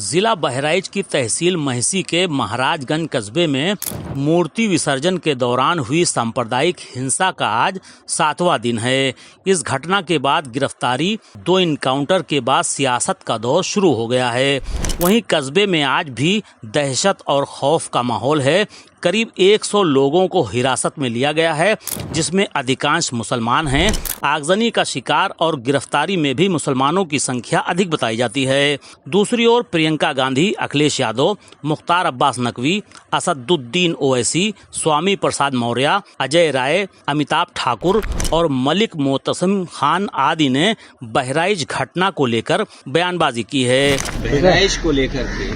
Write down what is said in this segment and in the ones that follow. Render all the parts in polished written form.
जिला बहराइच की तहसील महिसी के महाराजगंज कस्बे में मूर्ति विसर्जन के दौरान हुई सांप्रदायिक हिंसा का आज 7वां दिन है। इस घटना के बाद गिरफ्तारी, 2 इनकाउंटर के बाद सियासत का दौर शुरू हो गया है। वहीं कस्बे में आज भी दहशत और खौफ का माहौल है। करीब 100 लोगों को हिरासत में लिया गया है, जिसमें अधिकांश मुसलमान हैं। आगजनी का शिकार और गिरफ्तारी में भी मुसलमानों की संख्या अधिक बताई जाती है। दूसरी ओर प्रियंका गांधी, अखिलेश यादव, मुख्तार अब्बास नकवी, असदुद्दीन ओवैसी, स्वामी प्रसाद मौर्य, अजय राय, अमिताभ ठाकुर और मलिक मोतसिम खान आदि ने बहराइच घटना को लेकर बयानबाजी की है। बहराइच को लेकर के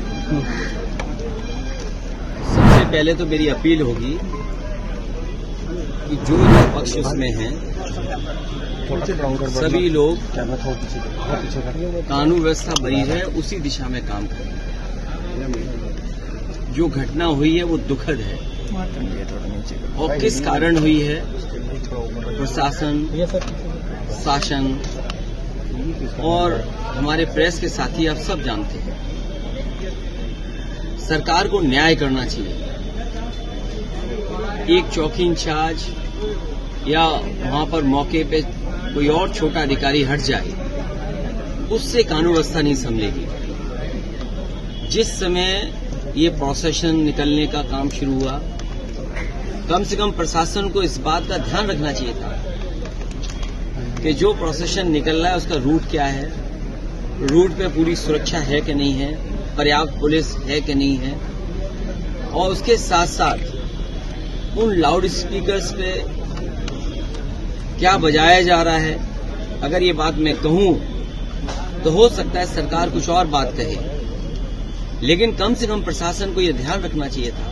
सबसे पहले तो मेरी अपील होगी कि जो पक्ष उसमें हैं सभी लोग कानून व्यवस्था बनी है उसी दिशा में काम करें। जो घटना हुई है वो दुखद है और किस कारण हुई है प्रशासन, शासन और हमारे प्रेस के साथी आप सब जानते हैं। सरकार को न्याय करना चाहिए। एक चौकी इंचार्ज या वहां पर मौके पे कोई और छोटा अधिकारी हट जाए, उससे कानून व्यवस्था नहीं संभलेगी। जिस समय ये प्रोसेशन निकलने का काम शुरू हुआ, कम से कम प्रशासन को इस बात का ध्यान रखना चाहिए था कि जो प्रोसेशन निकल रहा है उसका रूट क्या है, रूट पे पूरी सुरक्षा है कि नहीं है, पर्याप्त पुलिस है कि नहीं है, और उसके साथ साथ उन लाउड स्पीकर्स पे क्या बजाया जा रहा है। अगर ये बात मैं कहूं तो हो सकता है सरकार कुछ और बात कहे, लेकिन कम से कम प्रशासन को यह ध्यान रखना चाहिए था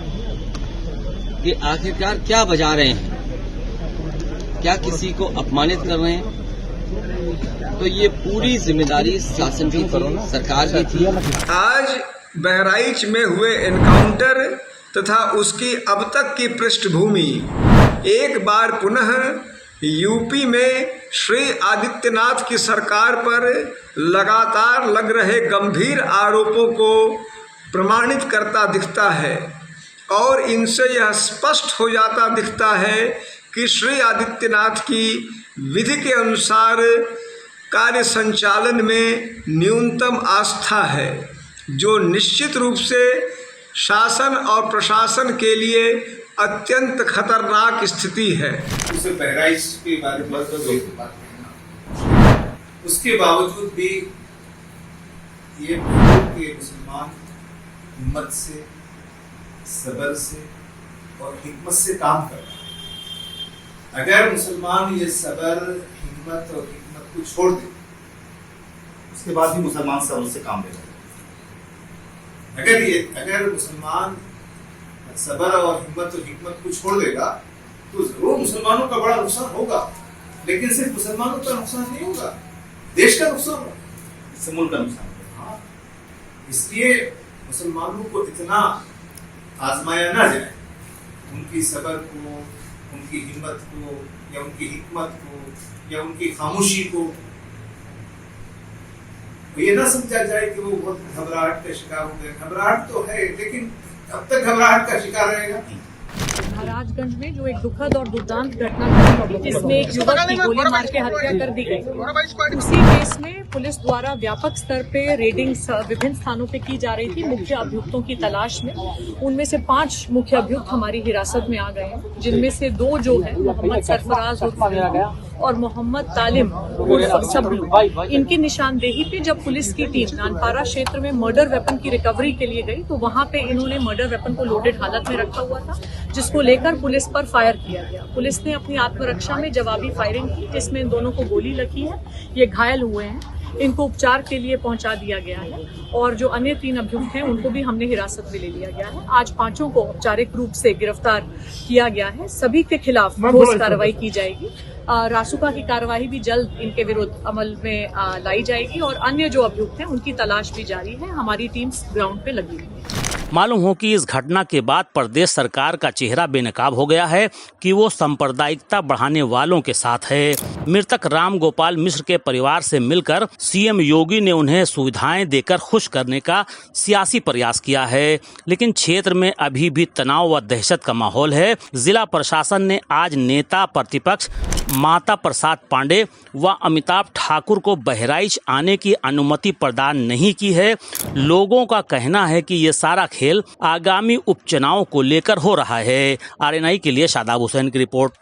कि आखिरकार क्या बजा रहे हैं, क्या किसी को अपमानित कर रहे हैं। तो ये पूरी जिम्मेदारी शासन की थी, सरकार की थी। आज बहराइच में हुए एनकाउंटर तथा उसकी अब तक की पृष्ठभूमि एक बार पुनः यूपी में श्री आदित्यनाथ की सरकार पर लगातार लग रहे गंभीर आरोपों को प्रमाणित करता दिखता है और इनसे यह स्पष्ट हो जाता दिखता है कि श्री आदित्यनाथ की विधि के अनुसार कार्य संचालन में न्यूनतम आस्था है, जो निश्चित रूप से शासन और प्रशासन के लिए अत्यंत खतरनाक स्थिति है। उसे बहराइच के बारे में बात कहना, उसके बावजूद भी ये मुसलमान हिम्मत से, सब्र से और हिकमत से काम कर रहा है। अगर मुसलमान ये सब्र, हिम्मत और हिकमत को छोड़ दे, उसके बाद भी मुसलमान सब्र से काम ले। अगर मुसलमान सब्र और हिम्मत और हिकमत को छोड़ देगा तो जरूर मुसलमानों का बड़ा नुकसान होगा, लेकिन सिर्फ मुसलमानों का नुकसान नहीं होगा, देश का नुकसान होगा, इससे मुल्क का नुकसान होगा। हाँ, इसलिए मुसलमानों को इतना आजमाया ना जाए, उनकी सब्र को, उनकी हिम्मत को या उनकी हिकमत को या उनकी खामोशी को ये ना समझा जाए कि वो बहुत घबराहट का शिकार हो गए। घबराहट तो है, लेकिन अब तक घबराहट का शिकार रहेगा। महाराजगंज में जो एक दुखद और दुर्दांत घटना घटी, जिसमें एक युवक की गोली मार के हत्या कर दी गई, उसी केस में पुलिस द्वारा व्यापक स्तर पे रेडिंग विभिन्न स्थानों पे की जा रही थी मुख्य अभियुक्तों की तलाश में। उनमें से 5 मुख्य अभियुक्त हमारी हिरासत में आ गए हैं, जिनमें से 2 जो है मोहम्मद सरफराज और मोहम्मद तालिम सब्लू। इनकी निशानदेही पे जब पुलिस की टीम नानपारा क्षेत्र में मर्डर वेपन की रिकवरी के लिए गई, तो वहां पे इन्होंने मर्डर वेपन को लोडेड हालत में रखा हुआ था, जिसको लेकर पुलिस पर फायर किया गया। पुलिस ने अपनी आत्मरक्षा में जवाबी फायरिंग की, जिसमें इन दोनों को गोली लगी है। ये घायल हुए हैं, इनको उपचार के लिए पहुंचा दिया गया है और जो अन्य 3 अभियुक्त हैं उनको भी हमने हिरासत में ले लिया गया है। आज 5 को औपचारिक रूप से गिरफ्तार किया गया है। सभी के खिलाफ ठोस कार्रवाई की जाएगी। रासुका की कार्रवाई भी जल्द इनके विरुद्ध अमल में लाई जाएगी और अन्य जो अभियुक्त हैं उनकी तलाश भी जारी है। हमारी टीम्स ग्राउंड पे लगी हुई है। मालूम हो कि इस घटना के बाद प्रदेश सरकार का चेहरा बेनकाब हो गया है कि वो सांप्रदायिकता बढ़ाने वालों के साथ है। मृतक राम गोपाल मिश्र के परिवार से मिलकर सीएम योगी ने उन्हें सुविधाएं देकर खुश करने का सियासी प्रयास किया है, लेकिन क्षेत्र में अभी भी तनाव व दहशत का माहौल है। जिला प्रशासन ने आज नेता प्रतिपक्ष माता प्रसाद पांडे व अमिताभ ठाकुर को बहराइच आने की अनुमति प्रदान नहीं की है। लोगों का कहना है कि ये सारा खेल आगामी उपचुनाव को लेकर हो रहा है। आरएनआई के लिए शादाब हुसैन की रिपोर्ट।